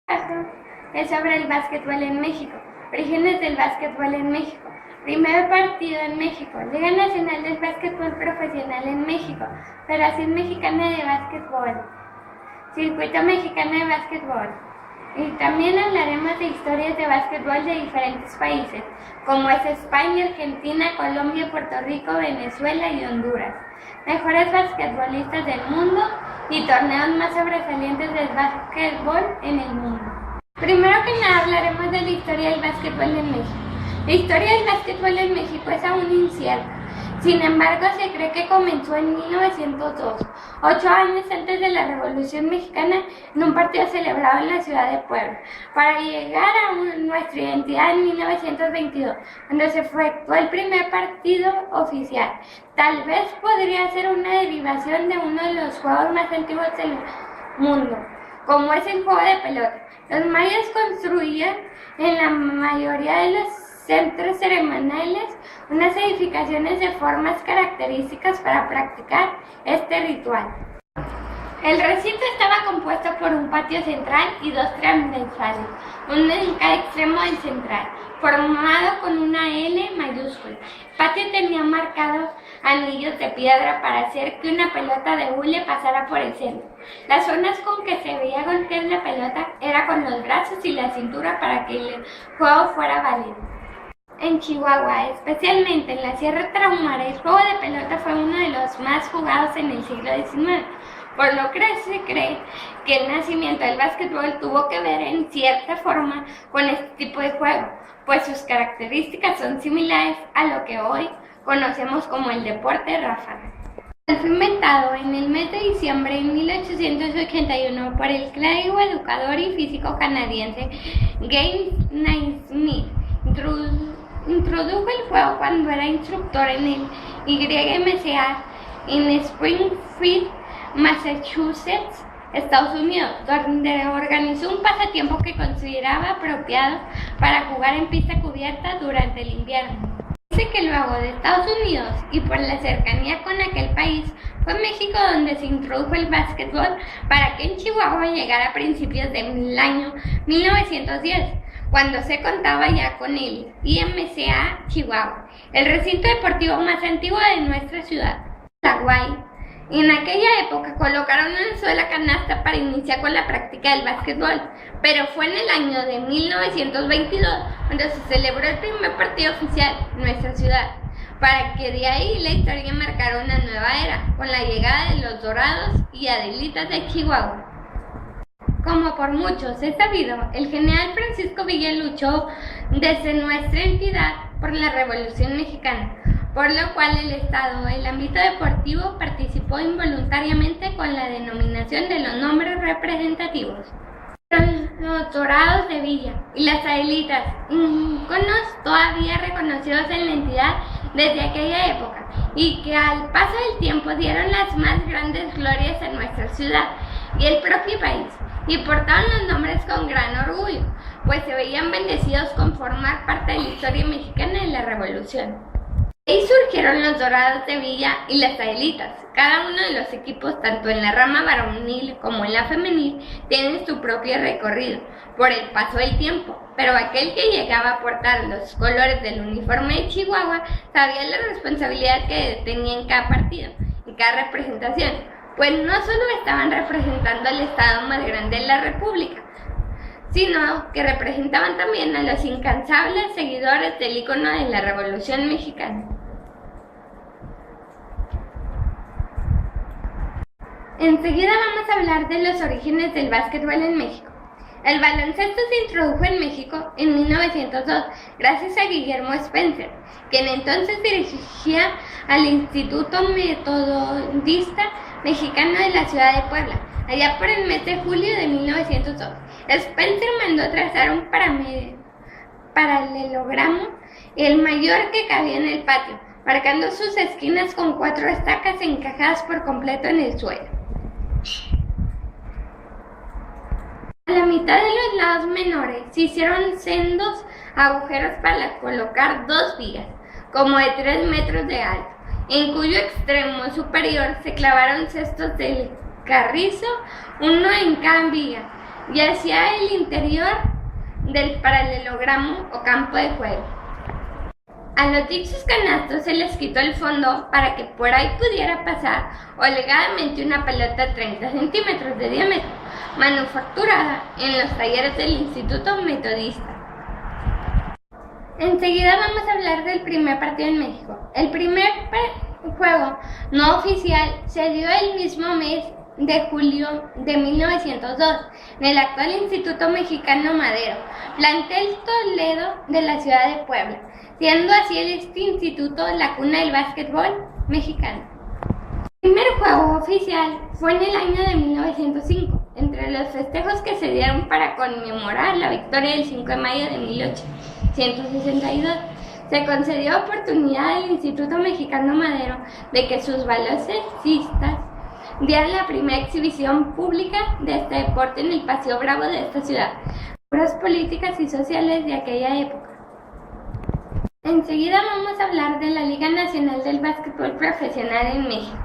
Es sobre el básquetbol en México. Orígenes del básquetbol en México. Primer partido en México. Liga Nacional del Básquetbol Profesional en México. Federación Mexicana de Básquetbol. Circuito Mexicano de Básquetbol. Y también hablaremos de historias de básquetbol de diferentes países, como es España, Argentina, Colombia, Puerto Rico, Venezuela y Honduras. Mejores basquetbolistas del mundo y torneos más sobresalientes del básquetbol en el mundo. Primero que nada hablaremos de la historia del básquetbol en México. La historia del básquetbol en México es aún incierta. Sin embargo, se cree que comenzó en 1902, 8 años antes de la Revolución Mexicana, en un partido celebrado en la ciudad de Puebla, para llegar a nuestra identidad en 1922, cuando se efectuó el primer partido oficial. Tal vez podría ser una derivación de uno de los juegos más antiguos del mundo, como es el juego de pelota. Los mayas construían en la mayoría de los centros ceremoniales unas edificaciones de formas características para practicar este ritual. El recinto estaba compuesto por un patio central y dos transversales, uno en cada extremo del central, formado con una L mayúscula. El patio tenía marcados anillos de piedra para hacer que una pelota de hule pasara por el centro. Las zonas con que se veía golpear la pelota era con los brazos y la cintura para que el juego fuera válido. En Chihuahua, especialmente en la Sierra Tarahumara, el juego de pelota fue uno de los más jugados en el siglo XIX, por lo que se cree que el nacimiento del básquetbol tuvo que ver en cierta forma con este tipo de juego, pues sus características son similares a lo que hoy conocemos como el deporte ráfaga. Fue inventado en el mes de diciembre de 1881 por el clérigo, educador y físico canadiense James Naismith. Introdujo el juego cuando era instructor en el YMCA en Springfield, Massachusetts, Estados Unidos, donde organizó un pasatiempo que consideraba apropiado para jugar en pista cubierta durante el invierno. Dice que luego de Estados Unidos y por la cercanía con aquel país, fue México donde se introdujo el básquetbol para que en Chihuahua llegara a principios del año 1910. Cuando se contaba ya con el YMCA Chihuahua, el recinto deportivo más antiguo de nuestra ciudad, Paraguay. En aquella época colocaron una sola canasta para iniciar con la práctica del básquetbol, pero fue en el año de 1922 cuando se celebró el primer partido oficial en nuestra ciudad, para que de ahí la historia marcara una nueva era, con la llegada de los Dorados y Adelitas de Chihuahua. Como por muchos es sabido, el general Francisco Villa luchó desde nuestra entidad por la Revolución Mexicana, por lo cual el Estado, el ámbito deportivo, participó involuntariamente con la denominación de los nombres representativos. Los Dorados de Villa y las Adelitas, íconos todavía reconocidos en la entidad desde aquella época, y que al paso del tiempo dieron las más grandes glorias a nuestra ciudad y el propio país, y portaban los nombres con gran orgullo, pues se veían bendecidos con formar parte de la historia mexicana de la Revolución. Ahí surgieron los Dorados de Villa y las Adelitas. Cada uno de los equipos, tanto en la rama varonil como en la femenil, tienen su propio recorrido por el paso del tiempo, pero aquel que llegaba a portar los colores del uniforme de Chihuahua sabía la responsabilidad que tenía en cada partido, en cada representación, pues no solo estaban representando al estado más grande de la República, sino que representaban también a los incansables seguidores del ícono de la Revolución Mexicana. Enseguida vamos a hablar de los orígenes del básquetbol en México. El baloncesto se introdujo en México en 1902 gracias a Guillermo Spencer, quien entonces dirigía al Instituto Metodista Mexicano de la ciudad de Puebla, allá por el mes de julio de 1902. Spencer mandó trazar un paralelogramo, el mayor que cabía en el patio, marcando sus esquinas con 4 estacas encajadas por completo en el suelo. A la mitad de los lados menores se hicieron sendos agujeros para colocar 2 vigas, como de 3 metros de alto, en cuyo extremo superior se clavaron cestos del carrizo, uno en cada viga. y hacia el interior del paralelogramo o campo de juego. A los dichos canastos se les quitó el fondo para que por ahí pudiera pasar holgadamente una pelota de 30 centímetros de diámetro, manufacturada en los talleres del Instituto Metodista. Enseguida vamos a hablar del primer partido en México. El primer juego no oficial se dio el mismo mes de julio de 1902 en el actual Instituto Mexicano Madero, plantel Toledo de la ciudad de Puebla, siendo así este instituto la cuna del básquetbol mexicano. El primer juego oficial fue en el año de 1905, entre los festejos que se dieron para conmemorar la victoria del 5 de mayo de 1862. Se concedió oportunidad al Instituto Mexicano Madero de que sus baloncestistas dieran la primera exhibición pública de este deporte en el Paseo Bravo de esta ciudad, obras políticas y sociales de aquella época. Enseguida vamos a hablar de la Liga Nacional del Básquetbol Profesional en México.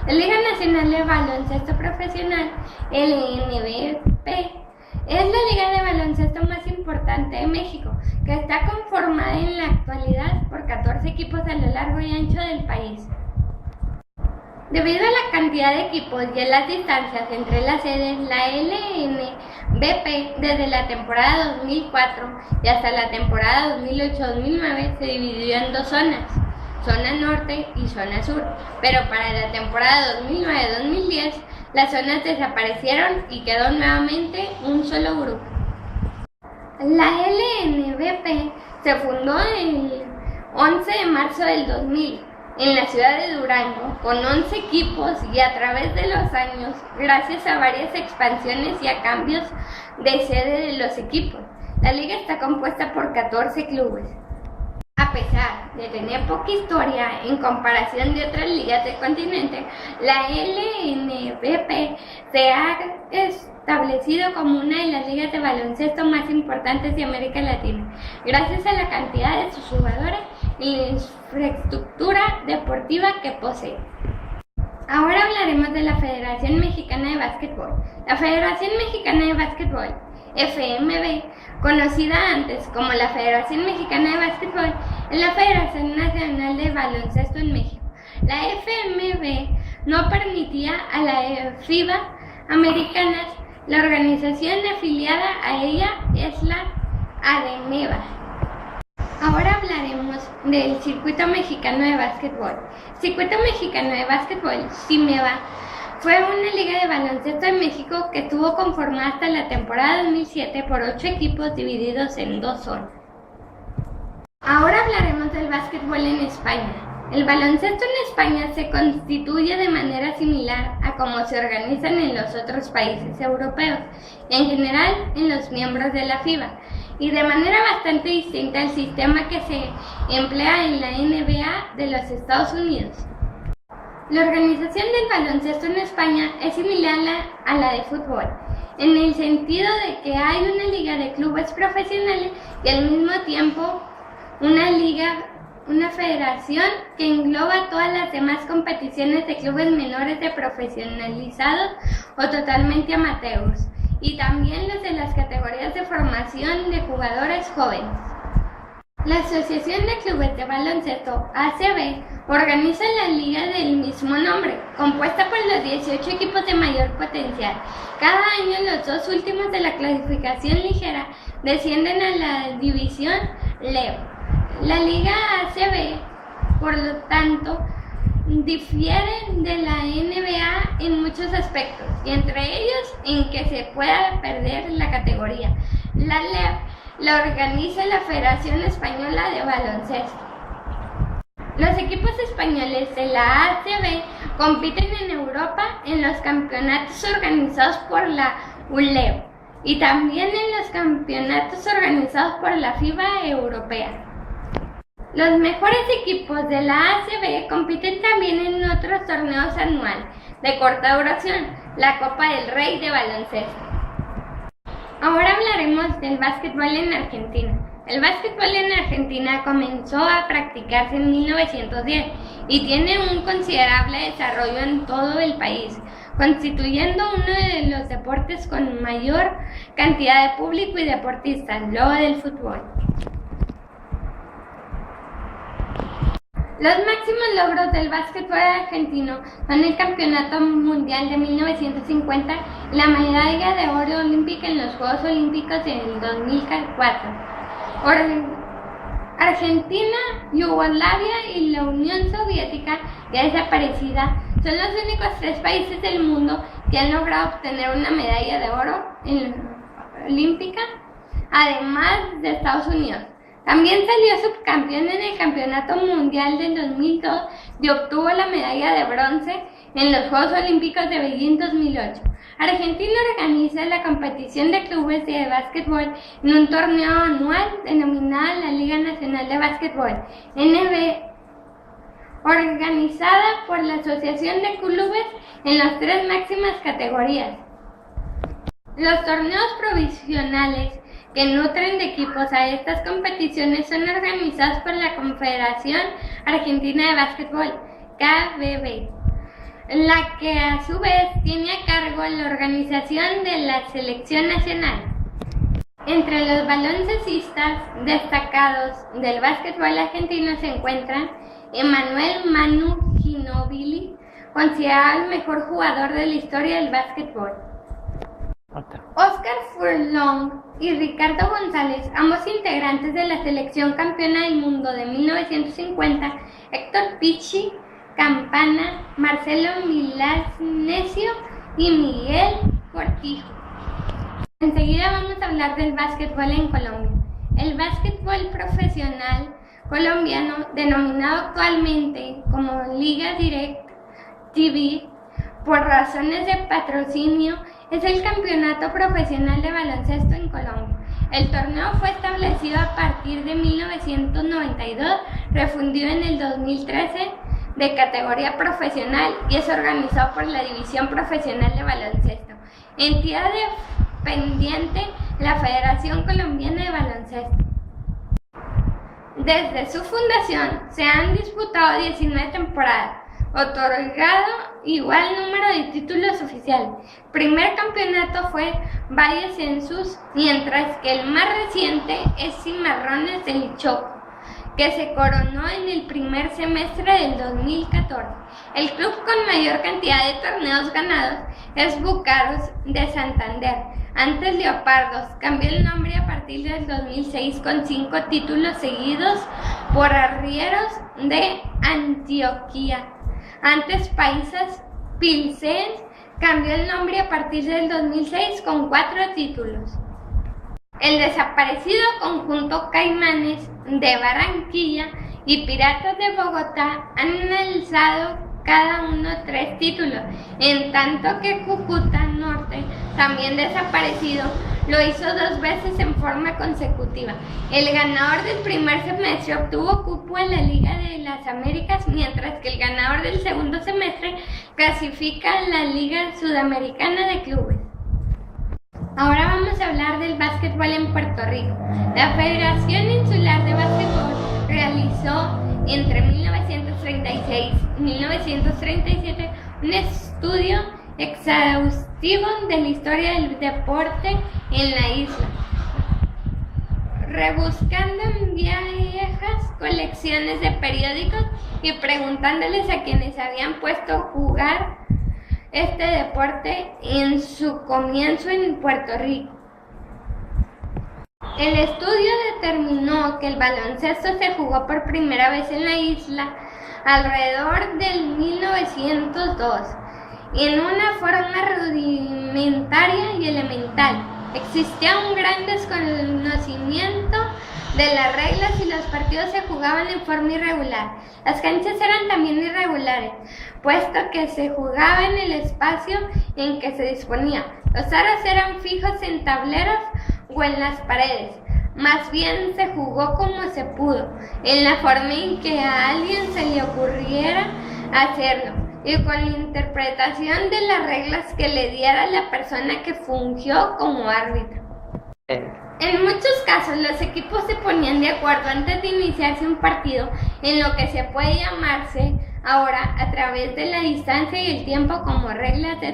La Liga Nacional de Baloncesto Profesional, LNBP, es la liga de baloncesto más importante de México, que está conformada en la actualidad por 14 equipos a lo largo y ancho del país. Debido a la cantidad de equipos y a las distancias entre las sedes, la LNBP desde la temporada 2004 y hasta la temporada 2008-2009 se dividió en dos zonas, zona norte y zona sur, pero para la temporada 2009-2010 las zonas desaparecieron y quedó nuevamente un solo grupo. La LNBP se fundó el 11 de marzo del 2000 en la ciudad de Durango, con 11 equipos y a través de los años, gracias a varias expansiones y a cambios de sede de los equipos. La liga está compuesta por 14 clubes. A pesar de tener poca historia en comparación de otras ligas del continente, la LNBP se ha establecido como una de las ligas de baloncesto más importantes de América Latina, gracias a la cantidad de sus jugadores y la infraestructura deportiva que posee. Ahora hablaremos de la Federación Mexicana de Básquetbol. La Federación Mexicana de Básquetbol, FMB, conocida antes como la Federación Mexicana de Básquetbol, es la Federación Nacional de Baloncesto en México. La FMB no permitía a la FIBA Americanas. La organización afiliada a ella es la ADMEBA. Ahora hablaremos del Circuito Mexicano de Básquetbol. Circuito Mexicano de Básquetbol, CIMEBA, fue una liga de baloncesto en México que estuvo conformada hasta la temporada 2007 por 8 equipos divididos en dos zonas. Ahora hablaremos del básquetbol en España. El baloncesto en España se constituye de manera similar a cómo se organizan en los otros países europeos y en general en los miembros de la FIBA, y de manera bastante distinta al sistema que se emplea en la NBA de los Estados Unidos. La organización del baloncesto en España es similar a la de fútbol, en el sentido de que hay una liga de clubes profesionales y al mismo tiempo una federación que engloba todas las demás competiciones de clubes menores de profesionalizados o totalmente amateurs, y también los de las categorías de formación de jugadores jóvenes. La Asociación de Clubes de Baloncesto, ACB, organiza la liga del mismo nombre, compuesta por los 18 equipos de mayor potencial. Cada año los dos últimos de la clasificación ligera descienden a la división Leo. La liga ACB, por lo tanto, difiere de la NBA en muchos aspectos, y entre ellos en que se pueda perder la categoría. La LEB la organiza la Federación Española de Baloncesto. Los equipos españoles de la ACB compiten en Europa en los campeonatos organizados por la ULEB y también en los campeonatos organizados por la FIBA Europea. Los mejores equipos de la ACB compiten también en otros torneos anuales de corta duración, la Copa del Rey de Baloncesto. Ahora hablaremos del básquetbol en Argentina. El básquetbol en Argentina comenzó a practicarse en 1910 y tiene un considerable desarrollo en todo el país, constituyendo uno de los deportes con mayor cantidad de público y deportistas, luego del fútbol. Los máximos logros del básquetbol argentino son el Campeonato Mundial de 1950 y la medalla de oro olímpica en los Juegos Olímpicos del 2004. Argentina, Yugoslavia y la Unión Soviética, ya desaparecida, son los únicos 3 países del mundo que han logrado obtener una medalla de oro olímpica, además de Estados Unidos. También salió subcampeón en el Campeonato Mundial del 2002 y obtuvo la medalla de bronce en los Juegos Olímpicos de Beijing 2008. Argentina organiza la competición de clubes de básquetbol en un torneo anual denominado la Liga Nacional de Básquetbol, NBA, organizada por la Asociación de Clubes en las 3 máximas categorías. Los torneos provisionales que nutren de equipos a estas competiciones son organizados por la Confederación Argentina de Básquetbol, KBB, la que a su vez tiene a cargo la organización de la selección nacional. Entre los baloncestistas destacados del básquetbol argentino se encuentran Emanuel Manu Ginóbili, considerado el mejor jugador de la historia del básquetbol. Oscar Furlong y Ricardo González, ambos integrantes de la selección campeona del mundo de 1950, Héctor Pichi Campana, Marcelo Milanesio y Miguel Cortijo. Enseguida vamos a hablar del básquetbol en Colombia. El básquetbol profesional colombiano, denominado actualmente como Liga Direct TV, por razones de patrocinio, es el campeonato profesional de baloncesto en Colombia. El torneo fue establecido a partir de 1992, refundido en el 2013 de categoría profesional y es organizado por la División Profesional de Baloncesto, entidad dependiente de la Federación Colombiana de Baloncesto. Desde su fundación se han disputado 19 temporadas, otorgado igual número de títulos oficiales. El primer campeonato fue Valle Census, mientras que el más reciente es Cimarrones del Chocó, que se coronó en el primer semestre del 2014. El club con mayor cantidad de torneos ganados es Bucaros de Santander, antes Leopardos. Cambió el nombre a partir del 2006 con 5 títulos seguidos por Arrieros de Antioquia. Antes Paisas Pilsen cambió el nombre a partir del 2006 con 4 títulos. El desaparecido conjunto Caimanes de Barranquilla y Piratas de Bogotá han alzado cada uno 3 títulos, en tanto que Cúcuta Norte, también desaparecido, lo hizo 2 veces en forma consecutiva. El ganador del primer semestre obtuvo cupo en la Liga de las Américas, mientras que el ganador del segundo semestre clasifica a la Liga Sudamericana de Clubes. Ahora vamos a hablar del básquetbol en Puerto Rico. La Federación Insular de Básquetbol realizó entre 1936 y 1937 un estudio exhaustivo de la historia del deporte en la isla, rebuscando en viejas colecciones de periódicos y preguntándoles a quienes habían puesto a jugar este deporte en su comienzo en Puerto Rico. El estudio determinó que el baloncesto se jugó por primera vez en la isla alrededor del 1902, en una forma rudimentaria y elemental. Existía un gran desconocimiento de las reglas y los partidos se jugaban en forma irregular. Las canchas eran también irregulares, puesto que se jugaba en el espacio en que se disponía. Los aros eran fijos en tableros o en las paredes. Más bien se jugó como se pudo, en la forma en que a alguien se le ocurriera hacerlo, y con la interpretación de las reglas que le diera la persona que fungió como árbitro. En muchos casos los equipos se ponían de acuerdo antes de iniciarse un partido en lo que se puede llamarse Ahora, a través de la distancia y el tiempo como reglas de